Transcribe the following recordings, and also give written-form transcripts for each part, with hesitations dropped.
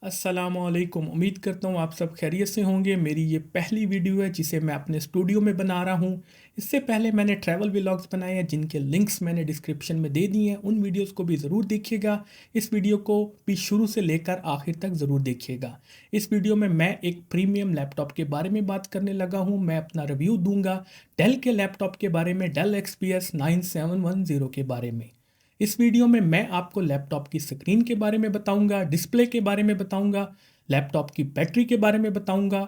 अस्सलामुअलैकुम। उम्मीद करता हूँ आप सब खैरियत से होंगे। मेरी ये पहली वीडियो है जिसे मैं अपने स्टूडियो में बना रहा हूँ। इससे पहले मैंने ट्रैवल व्लॉग्स बनाए हैं जिनके लिंक्स मैंने डिस्क्रिप्शन में दे दिए हैं। उन वीडियोस को भी ज़रूर देखिएगा। इस वीडियो को भी शुरू से लेकर आखिर तक ज़रूर देखिएगा। इस वीडियो में मैं एक प्रीमियम लैपटॉप के बारे में बात करने लगा हूँ। मैं अपना रिव्यू दूंगा डेल के लैपटॉप के बारे में, डेल XPS 9710 के बारे में। इस वीडियो में मैं आपको लैपटॉप की स्क्रीन के बारे में बताऊंगा, डिस्प्ले के बारे में बताऊंगा, लैपटॉप की बैटरी के बारे में बताऊंगा,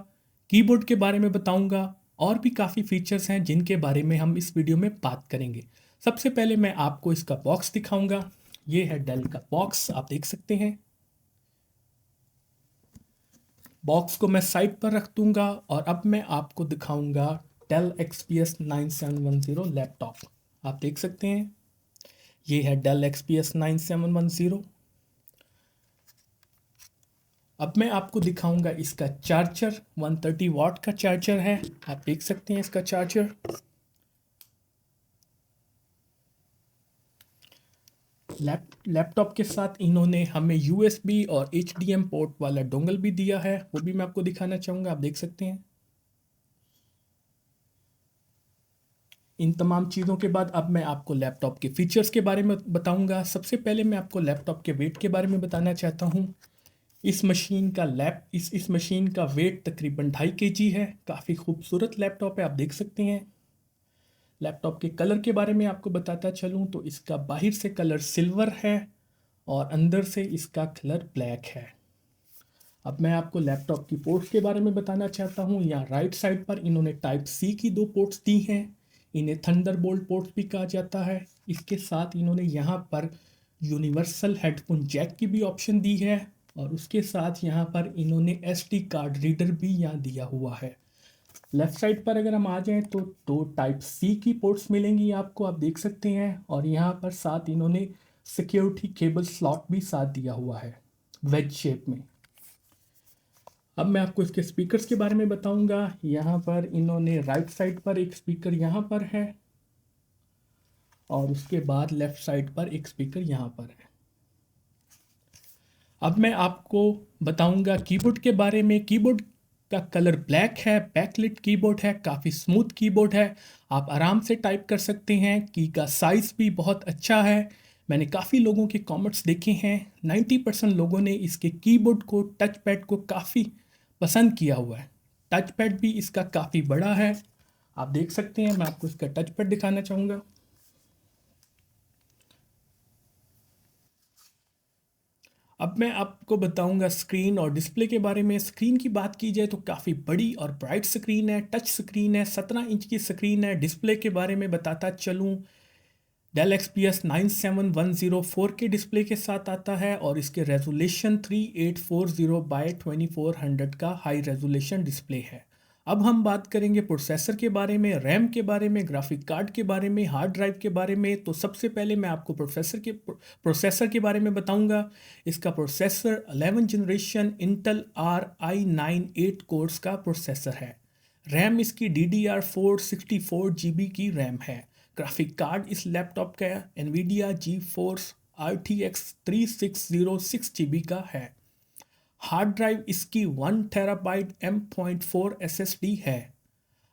कीबोर्ड के बारे में बताऊंगा और भी काफ़ी फीचर्स हैं जिनके बारे में हम इस वीडियो में बात करेंगे। सबसे पहले मैं आपको इसका बॉक्स दिखाऊंगा। ये है डेल का बॉक्स, आप देख सकते हैं। बॉक्स को मैं साइड पर रख दूंगा और अब मैं आपको दिखाऊंगा डेल XPS 9710 लैपटॉप। आप देख सकते हैं, ये है डेल XPS 9710। अब मैं आपको दिखाऊंगा इसका चार्जर। 130 वाट का चार्जर है, आप देख सकते हैं इसका चार्जर। लैपटॉप के साथ इन्होंने हमें USB और HDM पोर्ट वाला डोंगल भी दिया है, वो भी मैं आपको दिखाना चाहूँगा। आप देख सकते हैं। इन तमाम चीज़ों के बाद अब मैं आपको लैपटॉप के फीचर्स के बारे में बताऊंगा। सबसे पहले मैं आपको लैपटॉप के वेट के बारे में बताना चाहता हूँ। इस मशीन का वेट तकरीबन 2.5 kg है। काफ़ी खूबसूरत लैपटॉप है, आप देख सकते हैं। लैपटॉप के कलर के बारे में आपको बताता चलूँ तो इसका बाहर से कलर सिल्वर है और अंदर से इसका कलर ब्लैक है। अब मैं आपको लैपटॉप की पोर्ट्स के बारे में बताना चाहता हूँ। यहाँ राइट साइड पर इन्होंने Type-C की 2 पोर्ट्स दी हैं। इन्हें थंडरबोल्ट पोर्ट्स भी कहा जाता है। इसके साथ इन्होंने यहाँ पर यूनिवर्सल हेडफोन जैक की भी ऑप्शन दी है और उसके साथ यहाँ पर इन्होंने SD कार्ड रीडर भी यहाँ दिया हुआ है। लेफ्ट साइड पर अगर हम आ जाएं तो 2 Type-C की पोर्ट्स मिलेंगी आपको, आप देख सकते हैं। और यहाँ पर साथ इन्होंने सिक्योरिटी केबल स्लॉट भी साथ दिया हुआ है वेज शेप में। अब मैं आपको इसके स्पीकर्स के बारे में बताऊंगा। यहाँ पर इन्होंने राइट साइड पर एक स्पीकर यहाँ पर है और उसके बाद लेफ्ट साइड पर एक स्पीकर यहाँ पर है। अब मैं आपको बताऊंगा कीबोर्ड के बारे में। कीबोर्ड का कलर ब्लैक है, बैकलिट कीबोर्ड है, काफ़ी स्मूथ कीबोर्ड है, आप आराम से टाइप कर सकते हैं। की का साइज़ भी बहुत अच्छा है। मैंने काफ़ी लोगों के कमेंट्स देखे हैं, 90% लोगों ने इसके कीबोर्ड को, टच पैड को काफ़ी पसंद किया हुआ है। टच पैड भी इसका काफ़ी बड़ा है, आप देख सकते हैं। मैं आपको इसका टच पैड दिखाना चाहूँगा। अब मैं आपको बताऊंगा स्क्रीन और डिस्प्ले के बारे में। स्क्रीन की बात की जाए तो काफ़ी बड़ी और ब्राइट स्क्रीन है, टच स्क्रीन है, 17 इंच की स्क्रीन है। डिस्प्ले के बारे में बताता चलूँ, डेल XPS 9710 4K डिस्प्ले के साथ आता है और इसके रेजोल्यूशन 3840 बाय 2400 का हाई रेजोल्यूशन डिस्प्ले है। अब हम बात करेंगे प्रोसेसर के बारे में, रैम के बारे में, ग्राफिक कार्ड के बारे में, हार्ड ड्राइव के बारे में। तो सबसे पहले मैं आपको प्रोसेसर के बारे में बताऊंगा। इसका processor 11 generation Intel R i9 8 course का प्रोसेसर है। रैम इसकी DDR4 64 GB की रैम है। ग्राफिक कार्ड इस लैपटॉप का NVIDIA GeForce RTX 3606 GB का है। हार्ड ड्राइव इसकी 1 TB M.4 SSD है।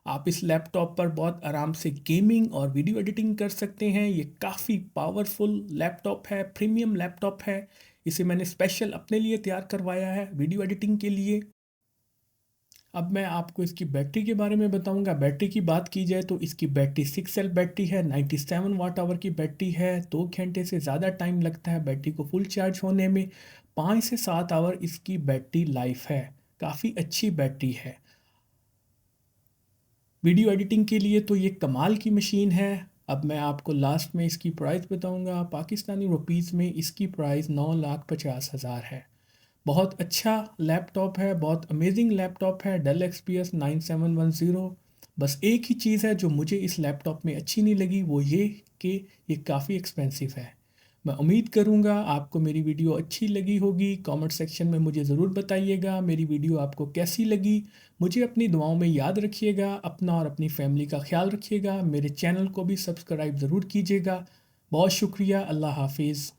आप इस लैपटॉप पर बहुत आराम से गेमिंग और वीडियो एडिटिंग कर सकते हैं। ये काफ़ी पावरफुल लैपटॉप है, प्रीमियम लैपटॉप है। इसे मैंने स्पेशल अपने लिए तैयार करवाया है वीडियो एडिटिंग के लिए। अब मैं आपको इसकी बैटरी के बारे में बताऊंगा। बैटरी की बात की जाए तो इसकी बैटरी 6 सेल बैटरी है, 97 वाट आवर की बैटरी है। 2 घंटे से ज़्यादा टाइम लगता है बैटरी को फुल चार्ज होने में। 5 से 7 आवर इसकी बैटरी लाइफ है, काफ़ी अच्छी बैटरी है। वीडियो एडिटिंग के लिए तो ये कमाल की मशीन है। अब मैं आपको लास्ट में इसकी प्राइस बताऊंगा। पाकिस्तानी रुपीज़ में इसकी प्राइस 9,50,000 है। बहुत अच्छा लैपटॉप है, बहुत अमेजिंग लैपटॉप है डेल XPS 9710। बस एक ही चीज़ है जो मुझे इस लैपटॉप में अच्छी नहीं लगी, वो ये कि ये काफ़ी एक्सपेंसिव है। मैं उम्मीद करूँगा आपको मेरी वीडियो अच्छी लगी होगी। कमेंट सेक्शन में मुझे ज़रूर बताइएगा मेरी वीडियो आपको कैसी लगी। मुझे अपनी दुआओं में याद रखिएगा। अपना और अपनी फैमिली का ख्याल रखिएगा। मेरे चैनल को भी सब्सक्राइब ज़रूर कीजिएगा। बहुत शुक्रिया। अल्लाह हाफिज़।